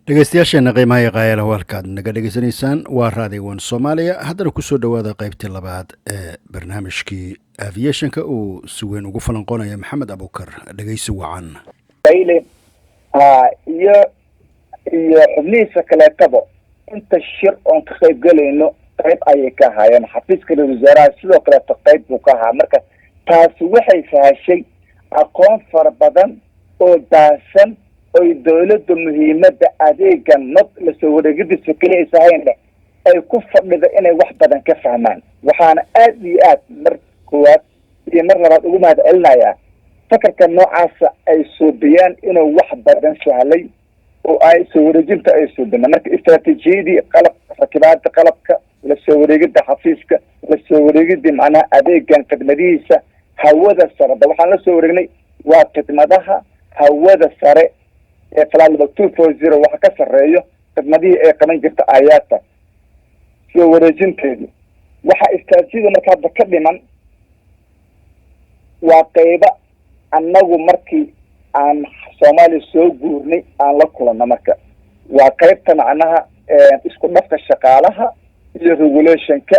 dhegeystayaasheena qiimaha iyo qaayalaha halkaad naga dhegeysanaysaan waa raadiyowan soomaaliya haddana kusoo dhowaada qaybtii labaad ee barnaamijkii aviationka uu si weyn ugu falanqoonaya maxamed abuukar dhegeysi wacan iyo xubnihiisa kaleetaba inta shir oon ka qayb galayno qayb ayay ka ahaayeen xafiiska ra-iisul wasaaraha sidoo kaleeto qayb buu ka ahaa marka taasi waxay sahashay aqoon fara badan oo daahsan oy dawladda muhiimadda adeegan nod lasoo wareegadiisa keliya isahayn ay ku fadhida inay wax badan ka fahmaan waxaana aad iyo aad mar koowaad iyo mar labaad ugu mahad celinayaa fakarka noocaasa ay suubiyaan inuu wax badan sahlay oo ay soo wareejinta ay suubina marka istaraatiijiyadii rakibaada qalabka lasoo wareegida xafiiska lasoo wareegidii macnaha adeegan khidmadihiisa hawada sareda waxaan la soo wareegnay waa khidmadaha hawada sare ee flight 240 waxa ka sareeyo khidmadihii ay qaban jirta ayaata soo wareejinteedu waxa istaraatiijiyada marka hadda ka dhiman waa qayba annagu markii aan Soomaaliya soo guurnay aan la kulanno marka waa qaybta macnaha isku dhafka shaqaalaha iyo regulationka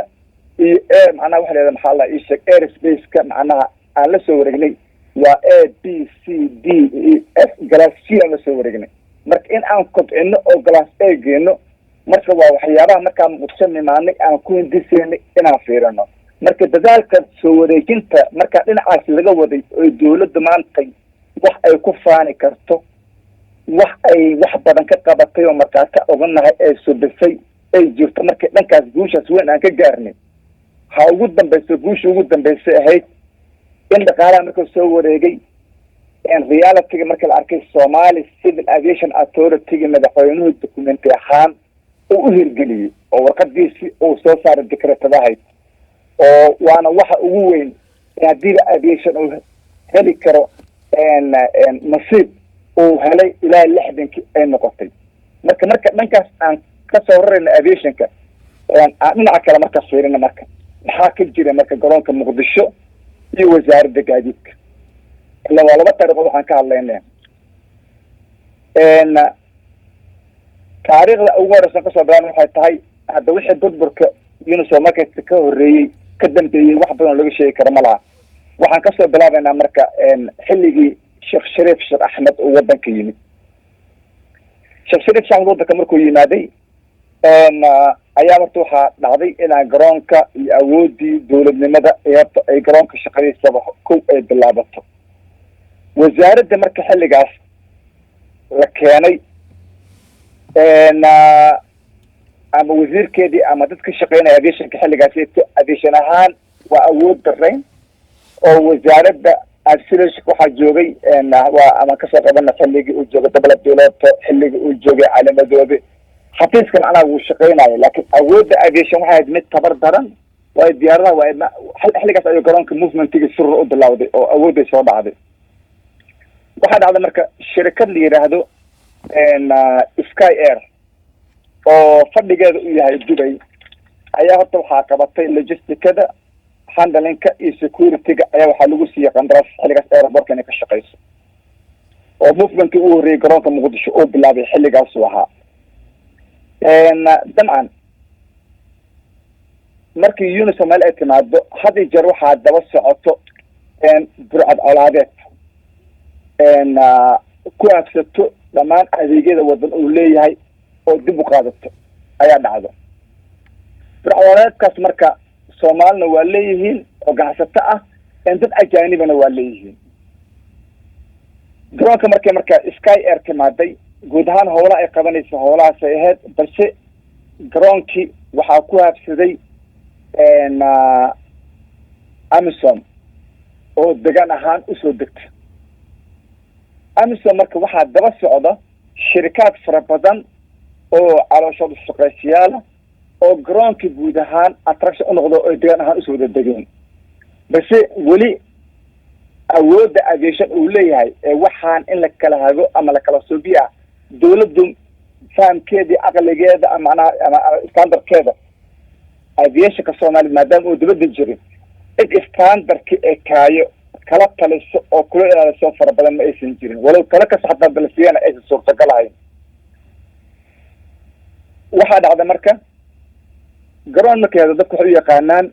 iyo air macnaha waxa leedahay maxaa la ii sheeg airspace-ka macnaha aan la soo wareegnay waa A B C D E F glass C aan la soo wareegnay marka in aan kobcino oo glass A geeno marka waa waxyaabaha markaa muqdisho nimaanay aan ku hindiseynay inaan fiirino marka dadaalka soo wareejinta marka dhinacaas laga waday oo dawladda maanta wax ay ku faani karto wax ay wax badan ka qabatay oo markaa ka oganahay ay subisay ay jirto marka dhankaas guushaas weyn aan ka gaarnay ha ugu dambayso guusha ugu dambaysay ahayd in dhaqaalaha marka soo wareegay in reality marka la arkay Somali Civil Aviation Authority madaxweynuhu dokumenti ahaan oo u hirgeliyay oo warqadiisii oo soo saaray dekreetadahay oo waana waxa ugu weyn haddii aviation uu heli karo nasiib uu helay ilaa 60 ay noqotay marka dhankaas aan ka soo rarayna aviationka aan dhinaca kale marka fiirina marka maxaa ka jira marka garoonka muqdisho iyo wasaaradda gaadiidka ilaa waa laba taariikh waxaan ka hadlaynaa taariikhda ugu horeysa ka soo bilaabay waxay tahay hadda wixii burburka Uniso market ka horeeyay ka dambeeyay wax badan laga sheegi karo malaha waxaan ka soo bilaabaynaa marka xilligii Sheekh Shariif Sheekh Ahmed oo wadanka yimid Sheekh Shariif Sheekh Ahmed wadanka markuu yimaaday ayaa markaa waxaa dhacday in garoonka iyo awoodii dawladnimada ay garoonka shaqadiisa ku ay bilaabato wasaaradda marka xilligaas la keenay ama wasiirkeedii ama dadka shaqeynaya aviationka xilligaas aviation ahaan waa awood darayn oo wasaaradda aviation waxaa joogay waa ama kasoo qabana xilligii uu joogay dabla dawladda xilligii uu joogay calamadoobe xafiiskan anaa wuu shaqeynayo laakiin awoodda aviation waxay ahayd mid tabar daran waa diyaaradaha waa xilligaas ayuu garoonka movementigii surur u bilowday oo awoodday soo dhacday waxaa dhacday marka shirkad la yidhaahdo Sky Air oo fadhigeeda u yahay Dubai ayaa horta waxaa qabatay logisticada handlinka iyo securityga ayaa waxaa lagu siiyay qandaraas xilligaas airportka inay ka shaqeyso oo movementkii ugu horreeyay garoonka muqdisho oo bilaabay xilligaas uu ahaa dabcan markii Uniso meel ay timaado hadii jeer waxaa daba socoto burcad colaadeed ku aagsato dhammaan adeegyada wadan uu leeyahay oo dib u qaadato ayaa dhacdo burcadkaas marka Soomaalina waa leeyihiin oo ganacsato ah dad ajaanibana waa leeyihiin garoonka marka Sky Air timaaday guud ahaan howlaha ay qabanayso howlahaas ay ahayd balse garoonkii waxaa ku habsaday Amazon oo degan ahaan usoo degta Amazon marka waxaa daba socda shirkad fara badan oo calooshooda shaqaysiyaal oo garoonkii guud ahaan attraction u noqdo oo degan ahaan usoo degeen balse weli awoodda aviation uu leeyahay waxaan in la kala hago ama la kala suubiya dawladdu fahamkeedii aqligeeda ama standardkeeda aviationka Soomaaliya maadaama uu dibadda jiray standardki ee kaayo kala taliso oo kula ilaaliso fara badan ma aysan jirin walow kala ka saxda balfiina aysan suurtagal ahayn waxaa dhacda marka garoon markeeda dadku waxay u yaqaanaan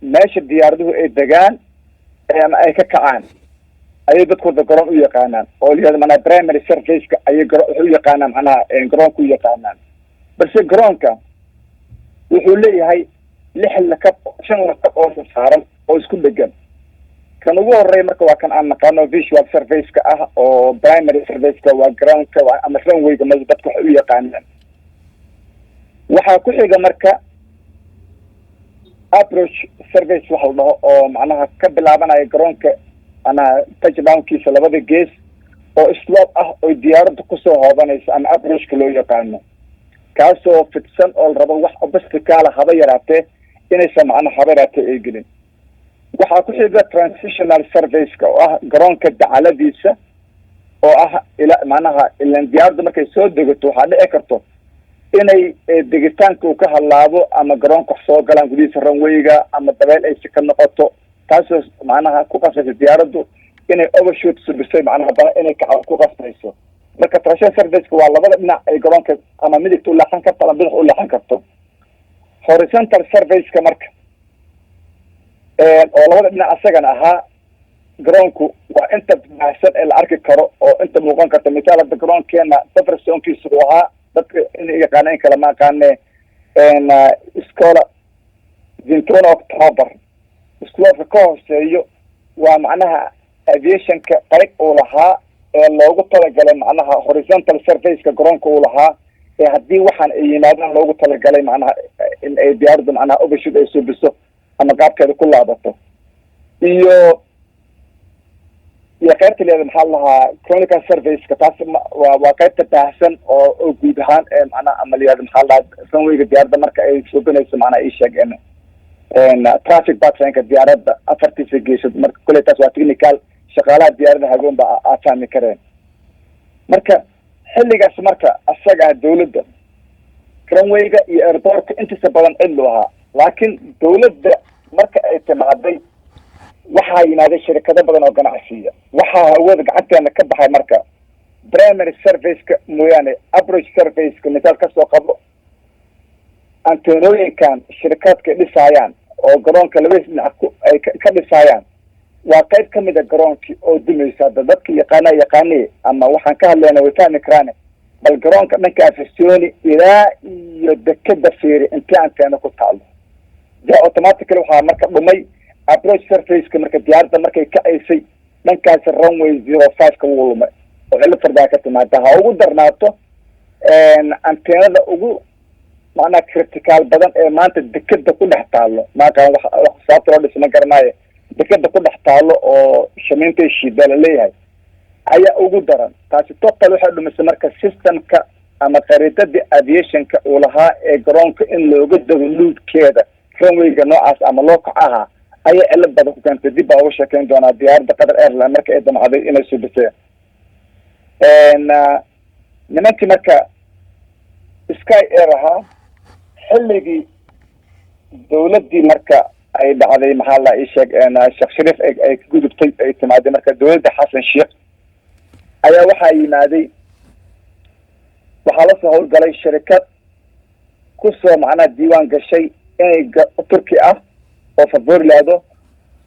meesha diyaaraduhu ay degaan ama ay ka kacaan ayay dadku wada garoon u yaqaanaan oo layihahdo macnaha primary surfaceka ayay waxay u yaqaanaan macnaha garoonka u yaqaanaan balse garoonka wuxuu leeyahay 6 lakab 5 lakab oo saaran oo isku dhegan kan ugu horeeya marka waa kan aan naqaano visual surfaceka ah oo primary surfaceka waa garoonka ama runwayga ma dadku waxay u yaqaanaan waxaa ku xiga marka approach surface waxa la dhaho oo macnaha ka bilaabanaya garoonka ana touchdownkiisa labada gees oo slope ah oo diyaaradda kusoo hoobanaysa ama approachka loo yaqaano kaasoo fidsan oo la rabo wax obstacle haba yaraatee inaysan macnaha haba yaraatee ay gelin waxaa ku xiga transitional surfaceka oo ah garoonka dacaladiisa oo ah macnaha ilan diyaaradda markay soo degato waxaa dhici karto inay degitaanka uu ka halaabo ama garoonka wax soo galaan gudihiisa runwayga ama dabeel ay si ka noqoto taasoo macnaha ku qasbaysa diyaaraddu inay overshoot subisay macnaha inay kaca ku qasbayso marka transitional surfaceka waa labada dhinac ay garoonka ama midigta u leexan karto ama bidix u leexan karto horizontal surfaceka marka oo labada dhinac asagana ahaa garoonku waa inta baahsan ee la arki karo oo inta muuqan karta misaal hadda garoonkeena buffer zonekiisa uu ahaa dadka in yaqaana in kala ma aqaane scola zintona october sloopka ka hooseeyo waa macnaha aviationka qarig uu lahaa ee loogu talagalay macnaha horizontal surfaceka garoonka uu lahaa ee haddii waxaan ay yimaadaan loogu talagalay macnaha in ay diyaaradda macnaha overshoot ay subiso ama qaabkeeda ku laabato iyo qaybta leeda maxaa lahaa chronical surfaceka taas waa qaybta baahsan oo guud ahaan macnaha ama layihahdo maxaa lahaa runwayga diyaaradda marka ay subinayso macnaha ii sheeg traffic patternka diyaaradda afartiisa geesad marka kule taas waa technical shaqaalaha diyaaradda hagoon ba aa fahmi kareen marka xilligaas marka asaga ah dawladda runwayga iyo airportka intiisa badan cidlu ahaa laakiin dawladda marka ay timaaday waxaa yimaaday shirkado badan oo ganacsiya waxaa hawada gacanteena ka baxay marka primary surfaceka mooyaane approach surfaceka misaal kasoo qabo antenooyinkan shirkadka dhisaayaan oo garoonka labadiis dhinac ay ka dhisaayaan waa qayb kamid a garoonkii oo dumaysa hadda dadka yaqaaniye ama waxaan ka hadlayna way fahmi karaane bal garoonka dhanka afisoni ilaa iyo dekeda fiiri intii anteena ku taalo de automatically waxaa marka dhumay approach surfaceka marka diyaaradda markay kacaysay dhankaasi runway 05ka wuu lumay oo cilo fardaa ka timaada ha ugu darnaato anteenada ugu macnaha critical badan ee maanta dekeda ku dhex taalo maaqaan wax sababta loo dhisma garanaayo dekeda ku dhex taalo oo shamiintay shiida la leeyahay ayaa ugu daran taasi total waxay dhumisay marka systemka ama khariidadii aviationka uu lahaa ee garoonka in looga dago luudkeeda runwayga noocaas ama loo kacaha ayaa cilad badan ku keentay dib baa uga sheekeyn doonaa diyaaradda qatar airline marka ay damcday inay subiseen nimankii marka sky air ahaa xilligii dawladdii marka ay dhacday maxaa la ii sheeg sheekh shariif ay ka gudubtay ay timaaday marka dawladda xasan sheekh ayaa waxaa yimaaday waxaa lasoo howlgalay shirikad kusoo macnaha diiwaan gashay inay turki ah oo favorilaado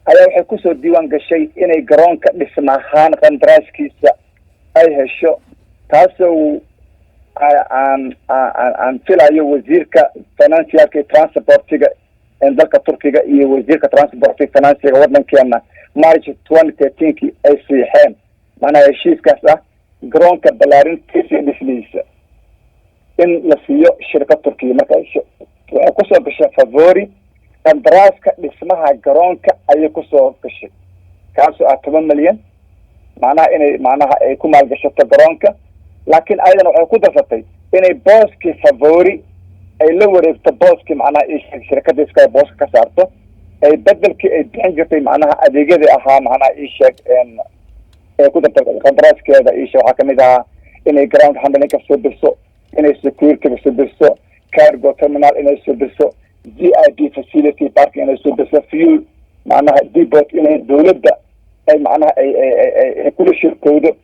ayaa waxay kusoo diiwaan gashay inay garoonka dhisma ahaan qandaraaskiisa ay hesho taasoo aan filayo wasiirka financialka iyo transportiga dalka turkiga iyo wasiirka transportiga financiga wadankeena march 2013 ay siixeen macnaha heshiiskaas ah garoonka balaarintiisa dhismihiisa in la siiyo shirkad turkiya marka waxay kusoo gashay favori qandaraaska dhismaha garoonka ayay kusoo gashay kaasoo ah 10 milyan macnaha inay macnaha ay ku maalgashato garoonka laakiin ayadana waxay ku darsatay inay booskii favori ay la wareegto booskii macnaha shirkadda iska booska ka saarto ay bedelkii ay bixin jirtay macnaha adeegyadii ahaa macnaha isheeg ee ku darta qandaraaskeeda isha waxaa kamid ahaa inay ground handling ka soo dirso inay security ka soo dirso cargo terminal inay soo dirso GIP facility parking inay soo dirso fuel macnaha depot inay dawladda ay macnaha ay kula shirkoodo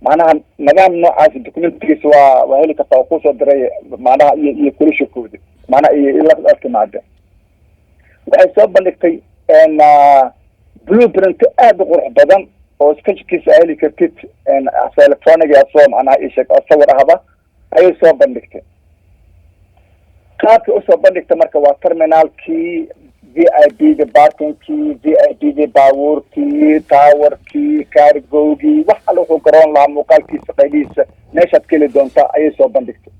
macnaha nidaam noocaas documentigiisa waa heli kartaa oo kusoo diray macnaha iyo kulishakooda macnaha iyo la timaada waxay soo bandhigtay blueprint aad u qurux badan oo sketchkiisa heli kartid electronic soo macnaha isheg oo sawir ahba ayay soo bandhigtay qaabka usoo bandhigta marka waa terminalkii VIPda parkingkii VIPda baabuurkii towerkii cargogii wax alla wuxuu garoon lahaa muuqaalkiisa qaybihiisa meeshaad ka heli doontaa ayay soo bandhigtay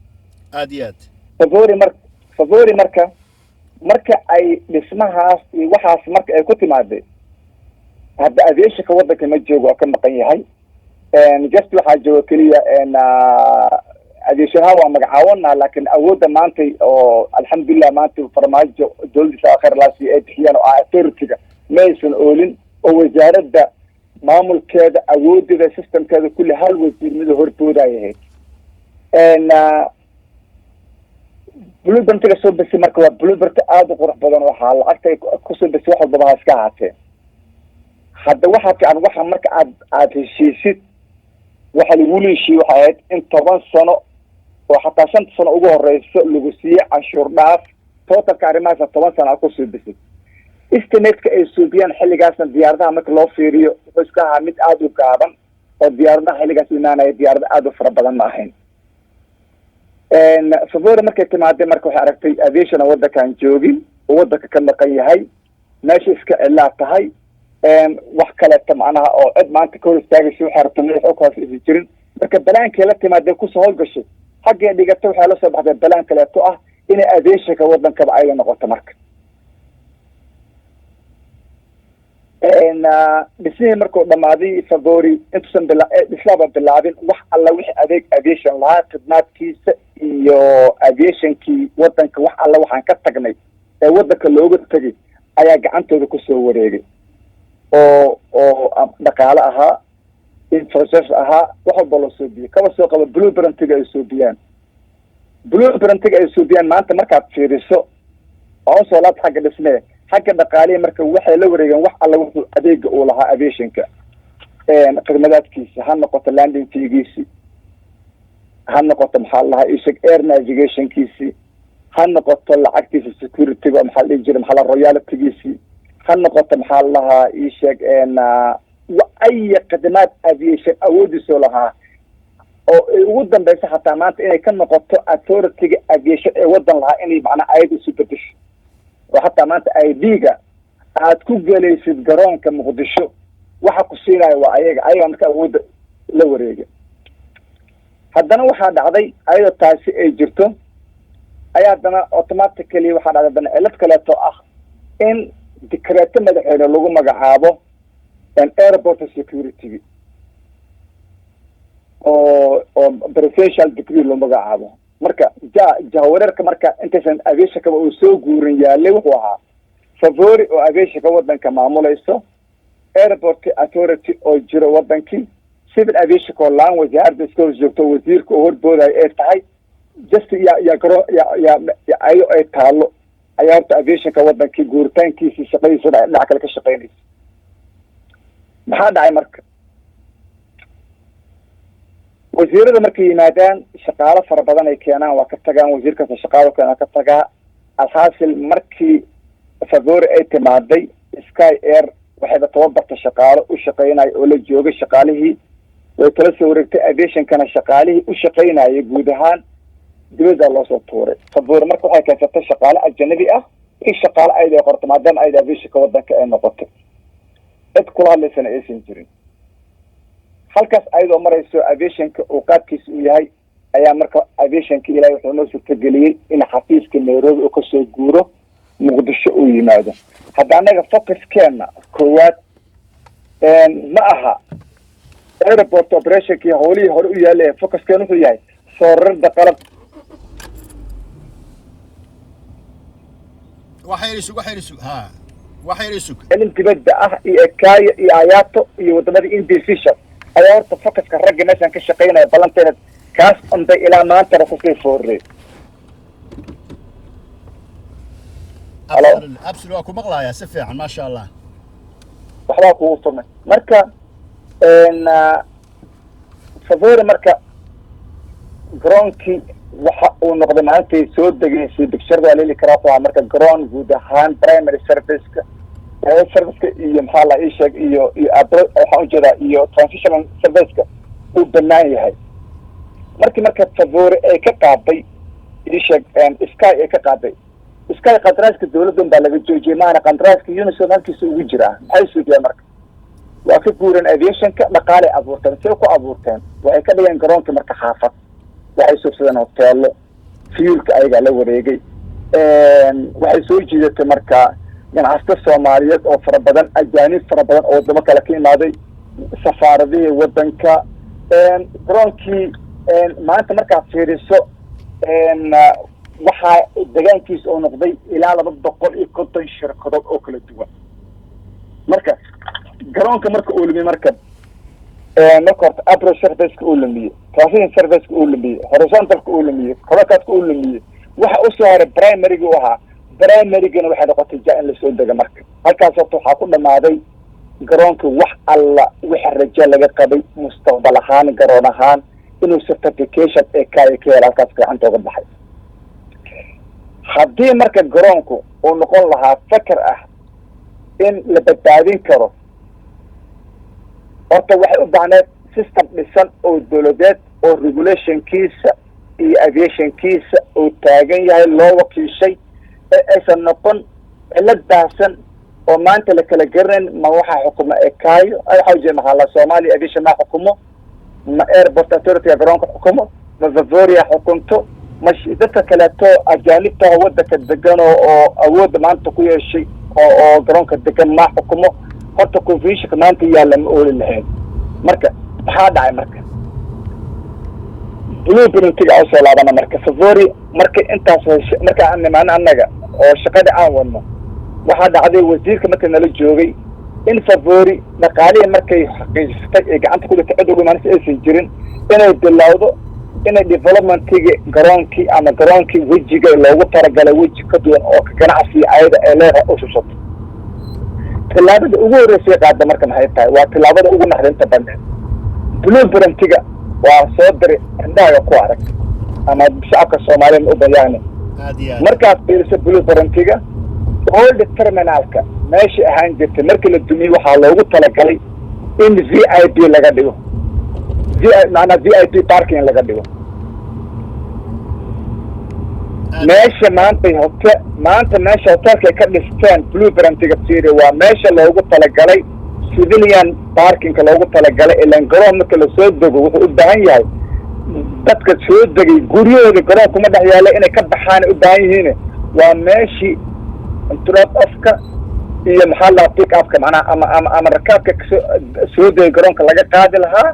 aad iyo aad favori marka ay dhismahaas iyo waxaas marka ay ku timaaday hadda aviationka waddanka ma joogo oo ka maqan yahay just waxaa jooga keliya aviation waa magacaawanaa laakiin awoodda maanta oo alxamdulilah maanta farmaajo dowladdiisa akhir laasi ay bixiyaan oo authority-ga ma aysan oolin oo wasaaradda maamulkeeda awoodeeda systemkeeda kulli hal wasiir mida horboodaya ahayd blueprint-ga soo basi marka waa blueprint aada u qurux badan waxaa lacagta kusoo basi wax walbaba ha iska ahaatee hadda waxaa fiican waxa marka aad heshiisid waxa lagu leeshiyey waxay ahayd in 10 sano oo xataa 5 sano ugu horeyso lagu siiyey canshuur dhaaf totalka arrimahaas 10 sano ku soo bisay estimate-ka ay suubiyaan xilligaasna diyaaradaha marka loo fiiriyo wuxuu iska ahaa mid aada u gaaban oo diyaaradaha xilligaas imaanaya diyaarada aada u fara badan ma ahayn favori markay timaadee marka waxay aragtay aviation oo waddankaan joogin oo waddanka ka maqan yahay meesha iska cilaa tahay wax kaleeta macnaha oo cid maanta ka hor istaagaysa waxay rabta madax og hoos isi jirin marka balaankii la timaadee kusoo howlgashay xaggee dhigata waxay la soo baxday balaan kaleeto ah inay aviationka waddankaba ayla noqoto marka dhismihii markuu dhamaaday favori intuusan dhislaaba bilaabin wax alla wixii adeeg aviation lahaa khidmaadkiisa iyo aviationkii waddanka wax alla waxaan ka tagnay ee waddanka looga tegay ayaa gacantooda kusoo wareegay oo dhaqaale ahaa infrastructure ahaa wax walba loo soobiyey kaba soo qaba blueprint-ga ay soobiyaan maanta markaad fiiriso oo soo laad xagga dhismee xagga dhaqaalihi marka waxay la wareegeen wax alla wuxuu adeega uu lahaa aviationka khidmadaadkiisa ha noqoto landing feegiisi ha noqoto maxaa la dhahaa isheg air navigationkiisi ha noqoto lacagtiisa security-ga oo maxaa la dhihi jiray maxaa la royalty-giisi ha noqoto maxaa la dhahaa isheg ay khidmaad aviation awoodiisoo lahaa oo ay ugu dambeysa xataa maanta inay ka noqoto authority-ga aviation ee waddan lahaa inay macnaa ayad isu bedesho oo hataa maanta ID-ga aad ku gelaysid garoonka muqdisho waxa ku siinaya waa ayaga marka awoodda la wareega haddana waxaa dhacday ayadoo taasi ay jirto ayaa haddana automatically waxaa dhacday haddana cilad kaleeto ah in dikreeto madaxweyne lagu magacaabo airport security oo presidential decree loo magacaabo marka jahawareerka marka intaysan aviationkaba uu soo guurin yaalay wuxuu ahaa favori oo aviationka waddanka maamulayso airport authority oo jiro waddankii civil aviationka oo laan wasaaradda iska hor joogto wasiirka oo horboodayo ay tahay just ayo ay taalo ayaa horta aviationka waddankii guuritaankiisii shaqadiisa dhinac kale ka shaqeynaysa maxaa dhacay marka wasiirada markay yimaadaan shaqaalo fara badan ay keenaan waa ka tagaan wasiir kasta shaqaalo keena ka tagaa alxaasil markii favori ay timaaday sky air waxayba tababarta shaqaalo u shaqeynayo oo la joogay shaqaalihii way kala soo wareegtay aviationkana shaqaalihii u shaqeynayay guud ahaan dibadda loosoo tuuray favori marka waxay keensatay shaqaale ajanabi ah in shaqaale ayda qorto maadaama ayda aviationka waddanka ay noqotay cid kula hadlaysana aysan jirin halkaas ayadoo marayso aviationka uu qaabkiisa uu yahay ayaa marka aviationka ilaahay wuxuu noo suurtageliyey in xafiiska Nairobi uu kasoo guuro muqdisho uu yimaado hadda anaga focuskeena koowaad ma aha airport operationkii howlihii hore u yaalay focuskeena wuxuu yahay soo rarda qalab waxayrisug ilin dibadda ah iyo ekaayo iyo ayaato iyo wadamada indecision ayaa horta focuska ragga meeshan ka shaqeynaya ballanteena kaas unbay ilaa maantana kusii foorrey waa ku maqlayaa si fiican maasha allah waxbaa kugu furmay marka favori marka garoonkii waxa uu noqday maantay soo degaysay bigshirada waa leeli karaa waa marka garoon guud ahaan primary serviceka serviceka iyo maxaa la ii sheeg iyo waxaan ujeedaa iyo transitional serviceka uu banaan yahay marka favori ay ka qaaday ii sheeg sky ay ka qaaday sky qandaraaska dawladdan baa laga joojiyay maana qandaraaska unison halkiisa ugu jiraa maxay suugiyaan marka waa ka guureen aviationka dhaqaalay abuurteen say ku abuurteen waxay ka dhigeen garoonka marka xaafad waxay subsadeen hoteelo fuelka ayagaa la wareegay waxay soo jiidatay marka ganacsato soomaaliyeed oo fara badan ajaanib fara badan oo wadamo kale ka imaaday safaaradihii wadanka garoonkii maanta markaad fiiriso waxaa degaankiisa oo noqday ilaa 250 shirkadood oo kala duwan marka garoonka marka uu lumiyey marka horta approach serviceka uu lumiyey transition serviceka uu lumiyey horizontalka uu lumiyey colocadka uu lumiyey waxa usoo haray primaryga u ahaa primarygana waxay noqotay jaa in lasoo dega marka halkaas horta waxaa ku dhamaaday garoonka wax alla wixii rajo laga qabay mustaqbal ahaan garoon ahaan inuu certification ee kaya ka hela halkaas gacanta uga baxay haddii marka garoonku uu noqon lahaa fakar ah in la badbaadin karo horta waxay u baahneed system dhisan oo dawladeed oo regulationkiisa iyo aviationkiisa uu taagan yahay loo wakiishay ee aysan noqon cilad baahsan oo maanta la kala garanayn ma waxaa xukumo ekaayo waxaa ujeeda maxaa la Somalia aviation ma xukumo ma airport authority garoonka xukumo ma Vavoria xukunto ma dadka kaleeto ajaanibta wadanka degan oo awood maanta ku yeeshay oo garoonka degan ma xukumo horta confusion maanta yaala ma oolin lahayn marka maxaa dhacay marka blueprintiga oo soo laabana marka Favori marka intaas marka aan nimaan annaga oo shaqada aan wadno waxaa dhacday wasiirka marka nala joogay in Favori dhaqaalihi markay xaqiijisatay ee gacanta ku dhigtay cid ugu imaanaysa aysan jirin inay bilowdo inay developmentiga garoonkii ama garoonkii wejiga loogu talagalay weji ka duwan oo ka ganacsi ayada ee leedahay u shushato tilaabada ugu horreysay qaada marka maxay tahay waa tilaabada ugu naxdinta badan blueprintiga waa soo diray indhaha ku arag ama shacabka Soomaaliyeed u bayaan markaas fiirso blueprintiga old terminalka meesha ahaan jirtay markii la dumiyay waxaa loogu talagalay in VIP laga dhigo VIP parking laga dhigo meesha maanta meesha hotelka ka dhisteen blueprintiga fiiri waa meesha loogu talagalay civilian parking loogu talagalay ilaan garoon marka la soo dego wuxuu u baahan yahay dadka soo degay guryahooda garoon kuma dhex yaala inay ka baxaan u baahan yihiin waa meeshii drop offka iyo maxaa la pick upka macnaha ama rakaabka soo degay garoonka laga qaadi lahaa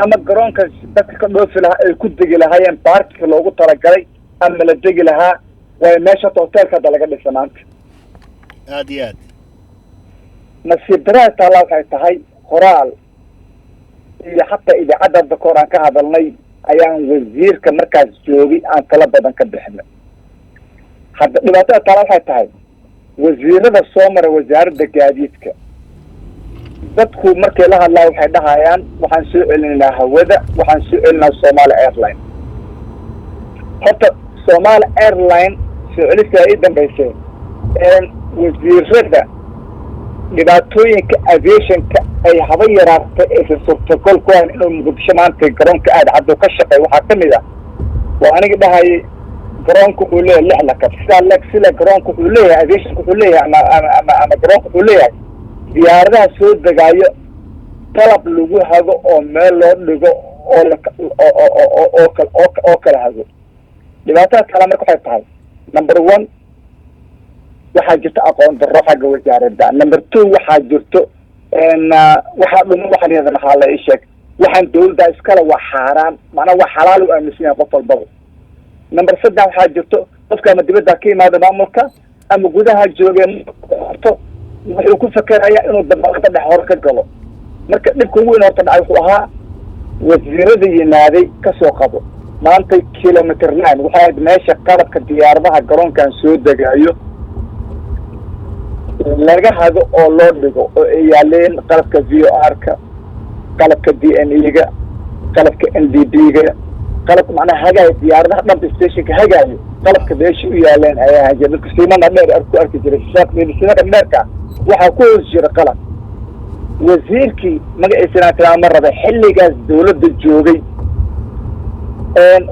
ama garoonka dadka ka dhoofi lahaa ay ku degi lahaayeen parking loogu talagalay ama la degi lahaa waa meesha hotelka hadda laga dhisa maanta aad iyo aad nasiib darada taala waxay tahay qoraal iyo xataa idaacadda hadda kahor aan ka hadalnay ayaan wasiirka markaas joogay aan tala badan ka bixinay hadda dhibaatada taala waxay tahay wasiirada soo mara wasaaradda gaadiidka dadku markay la hadlaan waxay dhahayaan waxaan soo celinaynaa hawada waxaan soo celinaa Somali Airline horta Somali Airline soo celisa ay dambaysay wasiirada dhibaatooyinka aviationka ay haba yaraatay ee suurtagal ku ah inuu Muqdisho maanta garoonka aad caddo ka shaqeeyo waxaa kamid ah waa aniga dhahayay garoonka wuxuu leeyahay 6 lakab sida garoonka wuxuu leeyahay aviation wuxuu leeyahay ama garoonka wuxuu leeyahay diyaaradaha soo degaayo talab lagu hago oo meel loo dhigo oo kala hago dhibaatada kale marka waxay tahay number 1 waxaa jirta aqoon darro xagga wasaaradda number 2 waxaa jirto waxaa dhumo waxa leeyahay maxaa la sheeg waxaan dawladda iskala waa xaaraan macnaha waa xalaal u aaminsan yahay qof walba number 3 waxaa jirto qofka ama dibadda ka yimaado maamulka ama gudaha joogeen wuxuu ku fakarayaa inuu dabaqada dhex hor ka galo marka dhibka ugu weyn horta dhacay wuxuu ahaa wasiirada yimaaday ka soo qabo maanta kilometer line waxaa meesha qalabka diyaaradaha garoonkan soo degayo laga hago oo loo dhigo oo ay yaaleen qalabka VOR-ka qalabka DNE-ga qalabka NDB-ga qalabka macnaha hagaayo diyaaradaha dhanba stationka hagaayo qalabka meesha u yaaleen ayaa hajiya dadka siimana dheer ku arki jiray siimana dheerka waxaa ku hoos jira qalab wasiirkii magaciisana tilmaamo raba xilligaas dawladda joogay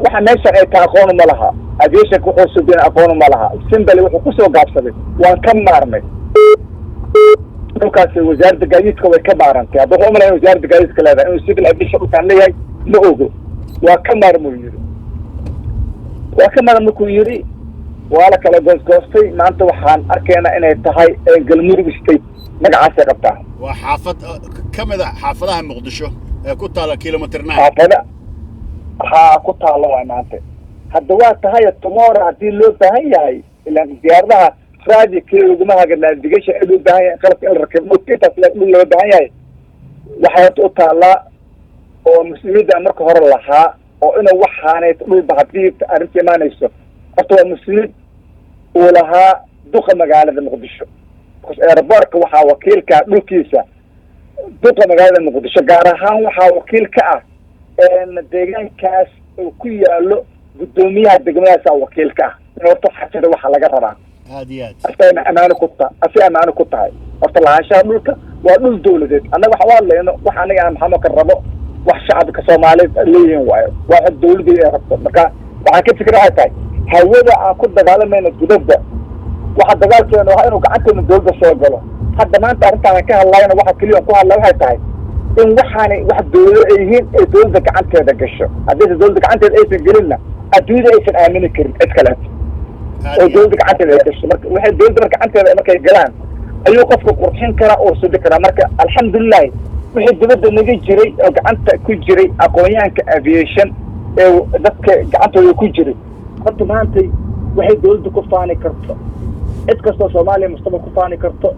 waxa meeshan ay tahay aqoon uma laha aviationka wuxuu subin aqoon uma laha simbali wuxuu kusoo gaabsaday waan ka maarmay dhulkaasi wasaaradda gaadiidka way ka maarantay hadda wuxuu umalayn wasaaradda gaadiidka leedahay inuu civil aviation dhulkaan leeyahay ma ogo waa ka maarmuu yidhi waa ka maarm markuu yidhi waa la kala goosgoostay maanta waxaan arkaynaa inay tahay galmudug state magacaasay qabtaa waa xaafad ka mid ah xaafadaha muqdisho ee ku taala kilomitr 9 xaafada haa ku taalo waay maanta hadda waa tahay tomorrow haddii loo baahan yahay ilaan diyaaradaha raadi kii laguma haga navigation ee loo baahan yahay qalabka in la rakibo intaas dhul loo baahan yahay waxay u taalaa oo muslimiinta marka hore lahaa oo inuu waxaanay dhulba haddii arrinta imaanayso horta waa muslimiin uu lahaa duqa magaalada muqdisho airportka waxaa wakiilka dhulkiisa duqa magaalada muqdisho gaar ahaan waxaa wakiil ka ah deegaankaas oo ku yaalo guddoomiyaha degmadaasa wakiil ka ah in horta xajada waxa laga rabaa aad iyo aad asayna amaano ku tahay asay amaano ku tahay horta lahaanshaha dhulka waa dhul dawladeed annaga waxa waa leyno wax aniga aan maxamed ka rabo wax shacabka Soomaaliyeed leeyihiin waayo waa dawladda ay rabto marka waxaan ka fikir waxay tahay hawada aan ku dagaalamayno gudubda waxa dagaalkeena waa inuu gacanteena dawladda soo galo hadda maanta arrintaan ka hadlayna waxa kaliya ku hadlay waxay tahay in waxaanay wax dawladda ay yihiin ee dawladda gacanteeda gasho haddii dawladda gacanteeda aysan gelinna adduunyada aysan aamini karin cid kale oo dawladda gacanteeda ay gasho marka waxay dawladda marka gacanteeda markay galaan ayuu qofka qurxin karaa oo soo dhigi karaa marka alxamdulilah wixii dibadda naga jiray oo gacanta ku jiray aqoonyahanka aviation ee dadka gacantooda ku jiray horta maanta waxay dawladda ku faani karto cid kastoo Soomaaliya mustaqbal ku faani karto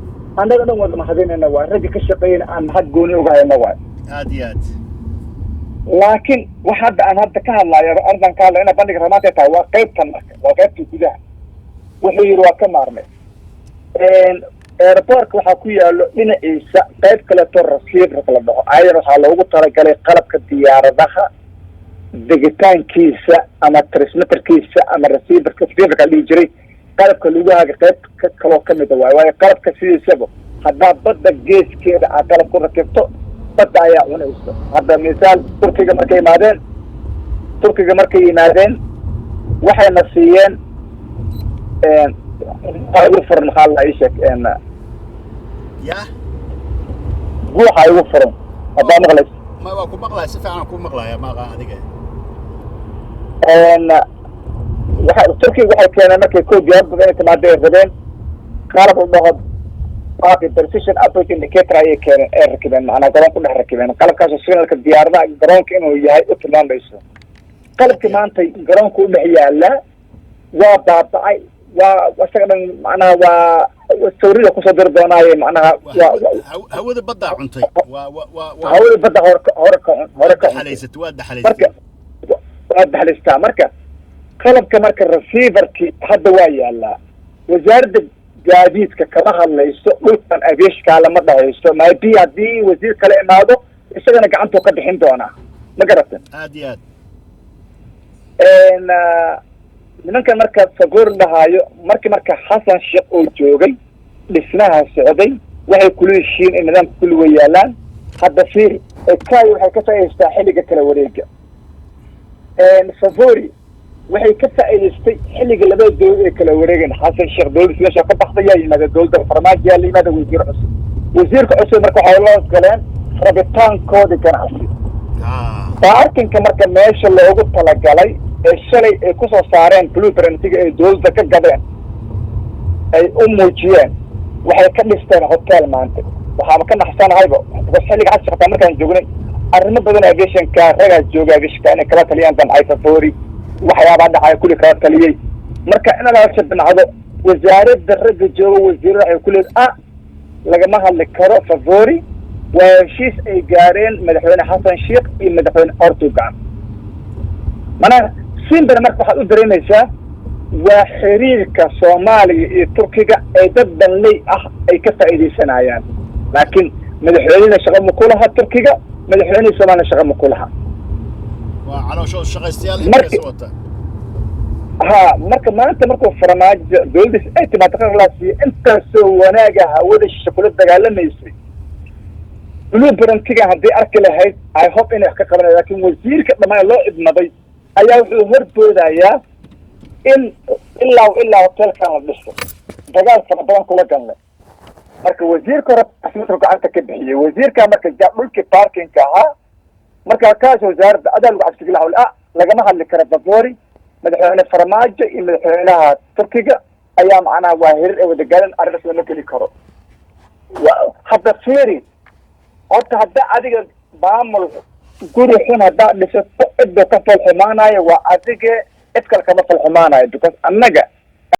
annaga dhan wada mahadinayna waa ragga ka shaqeeyna aan mahad gooni uga hayno waa aad iyo aad laakiin waxa aan hadda ka hadlayo ardan ka hadlayna bandhiga ramaanta tahay waa qaybtan marka waa qaybtii gudaha wuxuu yiri waa ka maarmay airportka waxaa ku yaalo dhinaciisa qayb kaleeto receiver la dhaho ayar waxaa loogu talagalay qalabka diyaaradaha degitaankiisa ama transmitterkiisa ama receiverka la dhihi jiray qalabka lagu haga qayb kaloo ka mid ah waayo qalabka sidiisaba haddaa badda geeskeeda aad qalab ku rakibto badda ayaa cunayso hadda misaal turkiga markay yimaadeen waxayna siiyeen ugu furan maxaa la ii sheeg ya guuxa ugu furan haddaa maqlayso ma waa ku maqlaya si fiican ku maqlaya maaqa adiga turkiga waxay keeneen markay koo diyaarada inay timaado ay rabeen qalab u dhaho precision approach indicator ayay keeneen ay rakibeen macnaa garoon ku dhex rakibeen qalabkaasoo signalka diyaaradaha garoonka inuu yahay u tilmaamayso qalabkii maanta garoonka u dhex yaala waa baaba'ay waa isaga dhan macnaha waa sawirada kusoo diri doonaaye macnaha hawada badda cuntay hawada badda hore ka xalaysat waa daxalaysat marka waa daxalaystaa marka qalabka marka receiverki hadda waa yaalaa wasaaradda gaadiidka kama hadlayso dhulkan aviashka lama dhahayso maybe haddii wasiir kale imaado isagana gacantuu ka bixin doonaa ma garatan aad iyo aad nimankan marka sagoor dhahaayo marka xasan sheekh oo joogay dhismaha socday waxay kula heshiin in nidaamka kulli way yaalaan hadda fiir kay waxay ka faa'iidaystaa xilliga kala wareega Safori waxay ka faa'iidaystay xilliga labada dawlad ee kala wareegeen xasan sheekh dawladda meesha ka baxday yaa yimaada dawladda farmaajo yaa yimaada wasiirka cusub marka waxay loo galeen rabitaankooda ganacsi baarkinka marka meesha loogu talagalay ee shalay ay ku soo saareen blueprintiga ee dawladda ka gadeen ay u muujiyeen waxay ka dhisteen hotel maanta waxaaba ka naxsanahayba xilliga xasan sheekh markaan joognay arrimo badan aviationka ragaa jooga aviationka inay kala taliyaan damcay Safori waxyaabaa dhacay kulli kala taliyey marka in la shaqeynado wasaaradda ragga jooga wasiirada ay kulli lagama hadli karo Safori waa heshiis ay gaareen madaxweyne xasan sheekh iyo madaxweyne Erdogan mana simbar marka waxaad u dareemaysaa waa xiriirka Soomaaliya iyo Turkiga ay dad danley ay ka faa'iideysanayaan laakiin madaxweynaha shaqo ma ku laha Turkiga madaxweynaha Soomaaliya shaqo ma ku laha وعلى شو الشغيستيال ها marka maanta markuu farmaajo dowladda ay timaado qaraalaasi inta soo wanaaga hawada shaqada dagaalamaysa blueprint-kiga hadii arki lahayd I hope inay ka qabanayaan laakiin wasiirka dhamaan loo idmaday ayaa wuxuu horboodayaa in ilaa hotelkan la dhiso dagaal fara badan kula galnay marka wasiirka hore asmada gacanta ka bixiyay wasiirka marka dhulkii parking-ka ahaa marka kaas wasaaradda adaal gacanta lahaa lagama hadli karo Bafori madaxweyne farmaajo iyo madaxweynaha Turkiga ayaa macnaha waa heer ay wada galeen arrinta lama keli karo hadda fiiri horta hadda adiga baamul guri xun hadda dhisato cidda ka falxumaanaya waa adiga cid kale kama falxumaanayo because annaga